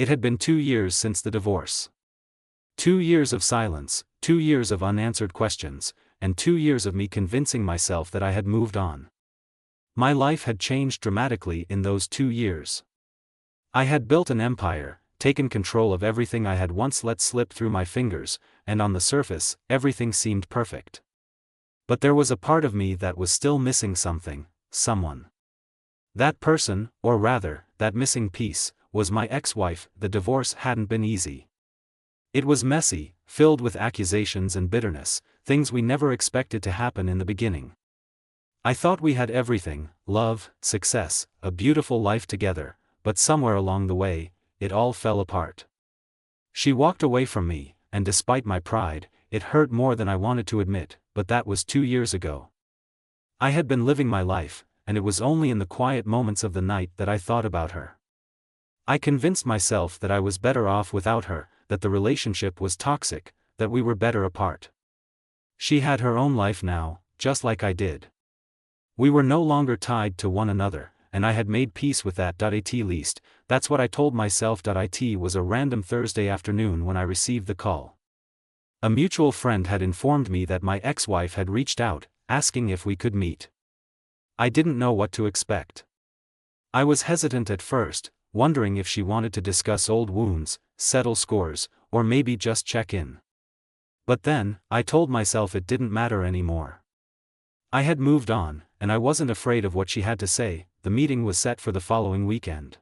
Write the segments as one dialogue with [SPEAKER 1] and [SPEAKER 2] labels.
[SPEAKER 1] It had been 2 years since the divorce. 2 years of silence, 2 years of unanswered questions, and 2 years of me convincing myself that I had moved on. My life had changed dramatically in those 2 years. I had built an empire, taken control of everything I had once let slip through my fingers, and on the surface, everything seemed perfect. But there was a part of me that was still missing something, someone. That person, or rather, that missing piece, was my ex-wife. The divorce hadn't been easy. It was messy, filled with accusations and bitterness, things we never expected to happen in the beginning. I thought we had everything, love, success, a beautiful life together, but somewhere along the way, it all fell apart. She walked away from me, and despite my pride, it hurt more than I wanted to admit, but that was 2 years ago. I had been living my life, and it was only in the quiet moments of the night that I thought about her. I convinced myself that I was better off without her, that the relationship was toxic, that we were better apart. She had her own life now, just like I did. We were no longer tied to one another, and I had made peace with that. At least, that's what I told myself. It was a random Thursday afternoon when I received the call. A mutual friend had informed me that my ex-wife had reached out, asking if we could meet. I didn't know what to expect. I was hesitant at first, wondering if she wanted to discuss old wounds, settle scores, or maybe just check in. But then, I told myself it didn't matter anymore. I had moved on, and I wasn't afraid of what she had to say. The meeting was set for the following weekend.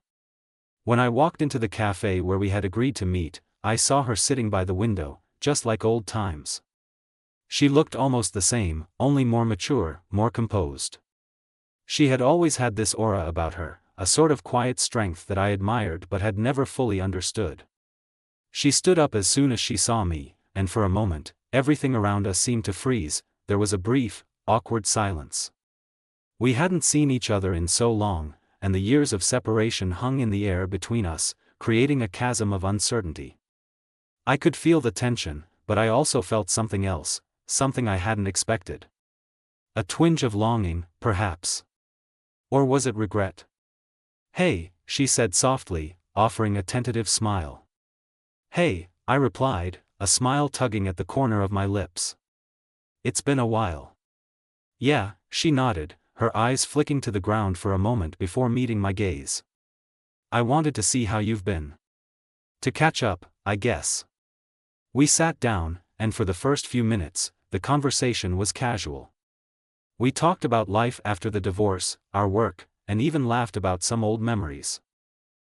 [SPEAKER 1] When I walked into the cafe where we had agreed to meet, I saw her sitting by the window, just like old times. She looked almost the same, only more mature, more composed. She had always had this aura about her, a sort of quiet strength that I admired but had never fully understood. She stood up as soon as she saw me, and for a moment, everything around us seemed to freeze. There was a brief, awkward silence. We hadn't seen each other in so long, and the years of separation hung in the air between us, creating a chasm of uncertainty. I could feel the tension, but I also felt something else, something I hadn't expected. A twinge of longing, perhaps. Or was it regret? "Hey," she said softly, offering a tentative smile. "Hey," I replied, a smile tugging at the corner of my lips. "It's been a while." "Yeah," she nodded, her eyes flicking to the ground for a moment before meeting my gaze. "I wanted to see how you've been. To catch up, I guess." We sat down, and for the first few minutes, the conversation was casual. We talked about life after the divorce, our work, and even laughed about some old memories.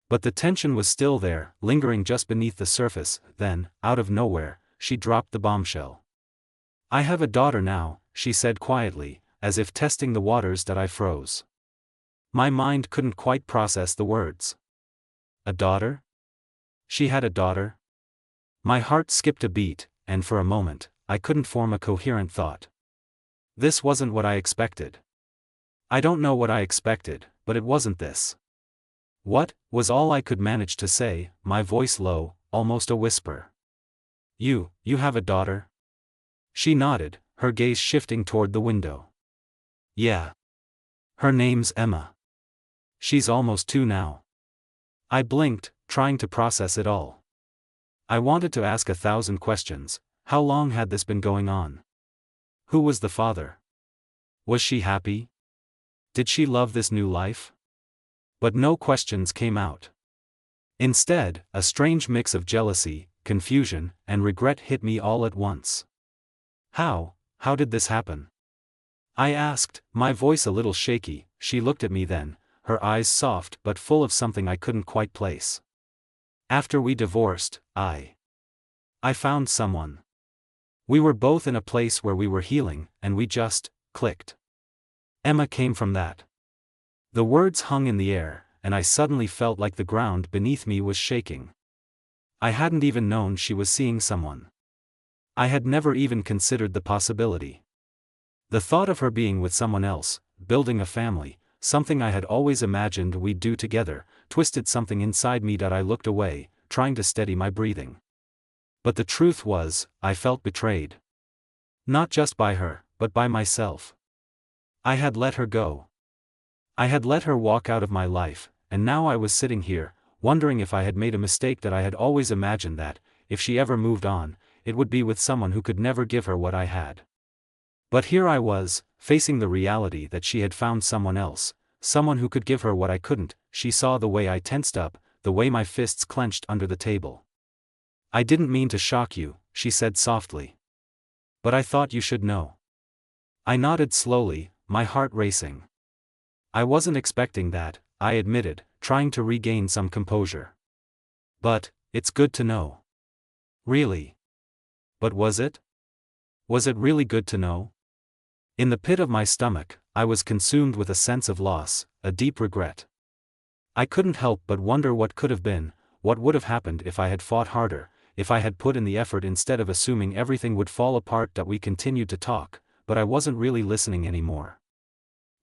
[SPEAKER 1] But the tension was still there, lingering just beneath the surface. Then, out of nowhere, she dropped the bombshell. "I have a daughter now," she said quietly, as if testing the waters. I froze. My mind couldn't quite process the words. A daughter? She had a daughter? My heart skipped a beat, and for a moment, I couldn't form a coherent thought. This wasn't what I expected. I don't know what I expected, but it wasn't this. "What?" was all I could manage to say, my voice low, almost a whisper. You have a daughter?" She nodded, her gaze shifting toward the window. "Yeah. Her name's Emma. She's almost 2 now." I blinked, trying to process it all. I wanted to ask 1,000 questions. How long had this been going on? Who was the father? Was she happy? Did she love this new life? But no questions came out. Instead, a strange mix of jealousy, confusion, and regret hit me all at once. How did this happen?" I asked, my voice a little shaky. She looked at me then, her eyes soft but full of something I couldn't quite place. "After we divorced, I found someone. We were both in a place where we were healing, and we just clicked. Emma came from that." The words hung in the air, and I suddenly felt like the ground beneath me was shaking. I hadn't even known she was seeing someone. I had never even considered the possibility. The thought of her being with someone else, building a family, something I had always imagined we'd do together, twisted something inside me. I looked away, trying to steady my breathing. But the truth was, I felt betrayed. Not just by her, but by myself. I had let her go. I had let her walk out of my life, and now I was sitting here, wondering if I had made a mistake, that I had always imagined that, if she ever moved on, it would be with someone who could never give her what I had. But here I was, facing the reality that she had found someone else, someone who could give her what I couldn't. She saw the way I tensed up, the way my fists clenched under the table. "I didn't mean to shock you," she said softly. "But I thought you should know." I nodded slowly, my heart racing. "I wasn't expecting that," I admitted, trying to regain some composure. "But, it's good to know." "Really? But was it? Was it really good to know?" In the pit of my stomach, I was consumed with a sense of loss, a deep regret. I couldn't help but wonder what could have been, what would have happened if I had fought harder, if I had put in the effort instead of assuming everything would fall apart. That we continued to talk, but I wasn't really listening anymore.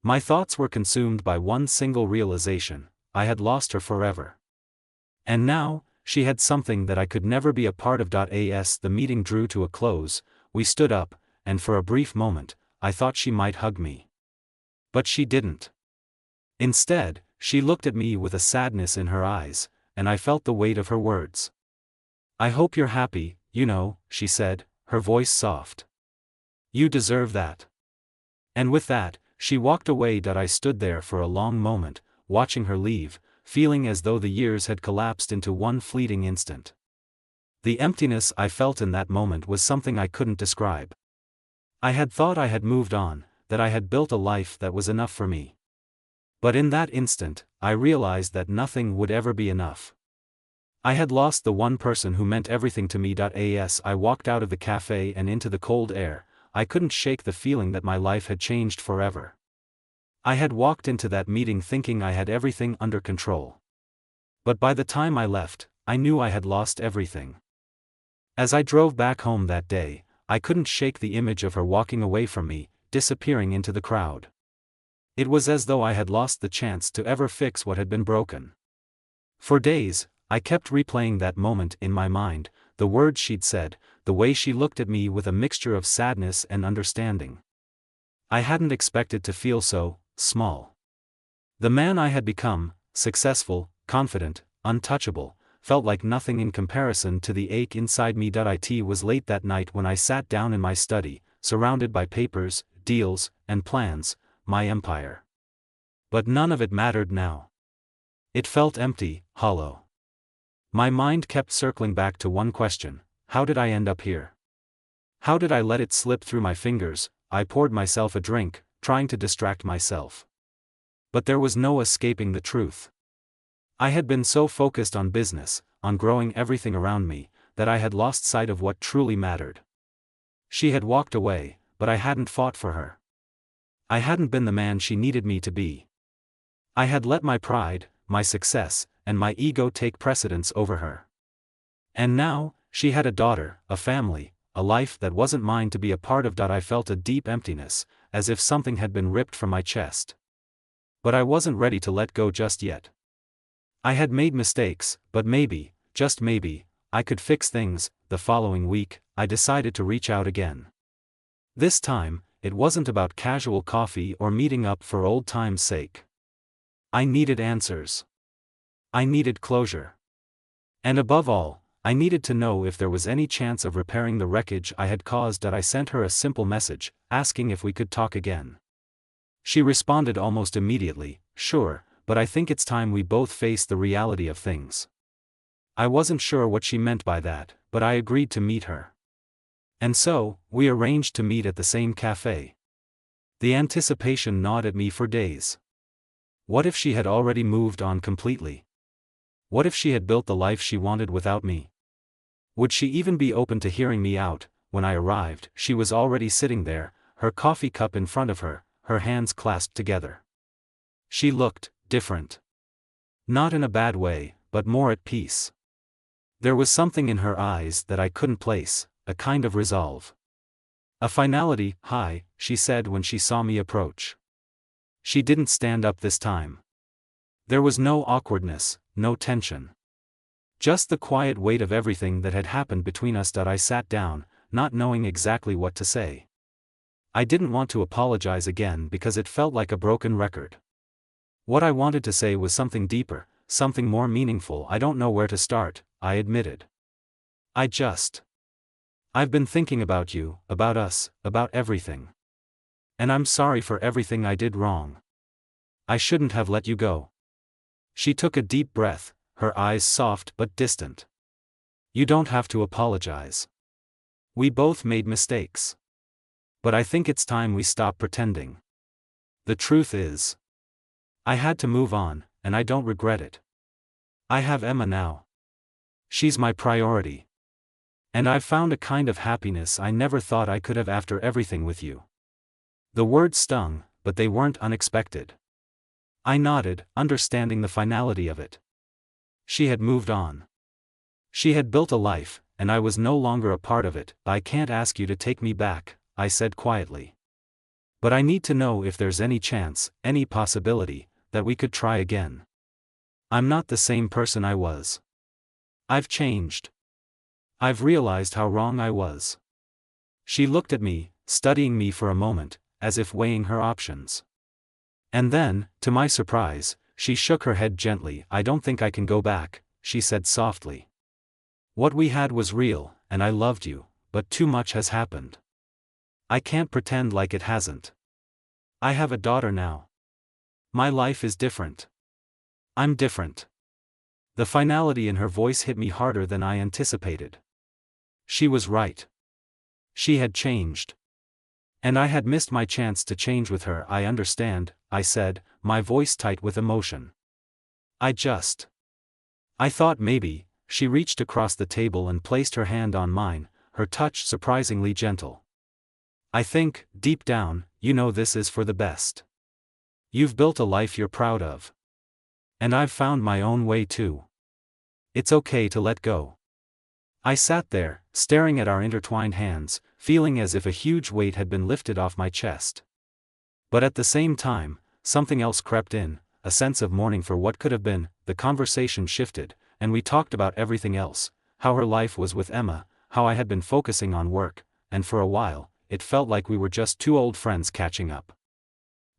[SPEAKER 1] My thoughts were consumed by one single realization: I had lost her forever. And now, she had something that I could never be a part of. As the meeting drew to a close, we stood up, and for a brief moment, I thought she might hug me. But she didn't. Instead, she looked at me with a sadness in her eyes, and I felt the weight of her words. "I hope you're happy, she said, her voice soft. "You deserve that." And with that, she walked away. I stood there for a long moment, watching her leave, feeling as though the years had collapsed into one fleeting instant. The emptiness I felt in that moment was something I couldn't describe. I had thought I had moved on, that I had built a life that was enough for me. But in that instant, I realized that nothing would ever be enough. I had lost the one person who meant everything to me. As I walked out of the cafe and into the cold air, I couldn't shake the feeling that my life had changed forever. I had walked into that meeting thinking I had everything under control. But by the time I left, I knew I had lost everything. As I drove back home that day, I couldn't shake the image of her walking away from me, disappearing into the crowd. It was as though I had lost the chance to ever fix what had been broken. For days, I kept replaying that moment in my mind, the words she'd said, the way she looked at me with a mixture of sadness and understanding. I hadn't expected to feel so small. The man I had become, successful, confident, untouchable, felt like nothing in comparison to the ache inside me. It was late that night when I sat down in my study, surrounded by papers, deals, and plans, my empire. But none of it mattered now. It felt empty, hollow. My mind kept circling back to one question: how did I end up here? How did I let it slip through my fingers? I poured myself a drink, trying to distract myself. But there was no escaping the truth. I had been so focused on business, on growing everything around me, that I had lost sight of what truly mattered. She had walked away, but I hadn't fought for her. I hadn't been the man she needed me to be. I had let my pride, my success, and my ego take precedence over her. And now, she had a daughter, a family, a life that wasn't mine to be a part of. I felt a deep emptiness, as if something had been ripped from my chest. But I wasn't ready to let go just yet. I had made mistakes, but maybe, just maybe, I could fix things. The following week, I decided to reach out again. This time, it wasn't about casual coffee or meeting up for old time's sake. I needed answers. I needed closure. And above all, I needed to know if there was any chance of repairing the wreckage I had caused. I sent her a simple message, asking if we could talk again. She responded almost immediately, "Sure, but I think it's time we both face the reality of things." I wasn't sure what she meant by that, but I agreed to meet her. And so, we arranged to meet at the same cafe. The anticipation gnawed at me for days. What if she had already moved on completely? What if she had built the life she wanted without me? Would she even be open to hearing me out? When I arrived, she was already sitting there, her coffee cup in front of her, her hands clasped together. She looked different. Not in a bad way, but more at peace. There was something in her eyes that I couldn't place, a kind of resolve. A finality. "Hi," she said when she saw me approach. She didn't stand up this time. There was no awkwardness, no tension. Just the quiet weight of everything that had happened between us. I sat down, not knowing exactly what to say. I didn't want to apologize again because it felt like a broken record. What I wanted to say was something deeper, something more meaningful. I don't know where to start, I admitted. I've been thinking about you, about us, about everything. And I'm sorry for everything I did wrong. I shouldn't have let you go. She took a deep breath, her eyes soft but distant. You don't have to apologize. We both made mistakes. But I think it's time we stop pretending. The truth is, I had to move on, and I don't regret it. I have Emma now. She's my priority. And I've found a kind of happiness I never thought I could have after everything with you. The words stung, but they weren't unexpected. I nodded, understanding the finality of it. She had moved on. She had built a life, and I was no longer a part of it. I can't ask you to take me back, I said quietly. But I need to know if there's any chance, any possibility, that we could try again. I'm not the same person I was. I've changed. I've realized how wrong I was. She looked at me, studying me for a moment, as if weighing her options. And then, to my surprise, she shook her head gently. I don't think I can go back, she said softly. What we had was real, and I loved you, but too much has happened. I can't pretend like it hasn't. I have a daughter now. My life is different. I'm different. The finality in her voice hit me harder than I anticipated. She was right. She had changed. And I had missed my chance to change with her. I understand, I said, my voice tight with emotion. I thought maybe. She reached across the table and placed her hand on mine, her touch surprisingly gentle. I think, deep down, you know this is for the best. You've built a life you're proud of. And I've found my own way too. It's okay to let go. I sat there, staring at our intertwined hands, feeling as if a huge weight had been lifted off my chest. But at the same time, something else crept in, a sense of mourning for what could have been. The conversation shifted, and we talked about everything else, how her life was with Emma, how I had been focusing on work, and for a while, it felt like we were just two old friends catching up.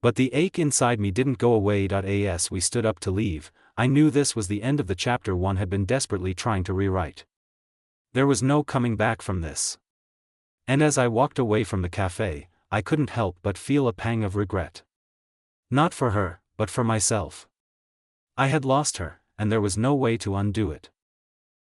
[SPEAKER 1] But the ache inside me didn't go away. As we stood up to leave, I knew this was the end of the chapter one had been desperately trying to rewrite. There was no coming back from this. And as I walked away from the cafe, I couldn't help but feel a pang of regret. Not for her, but for myself. I had lost her, and there was no way to undo it.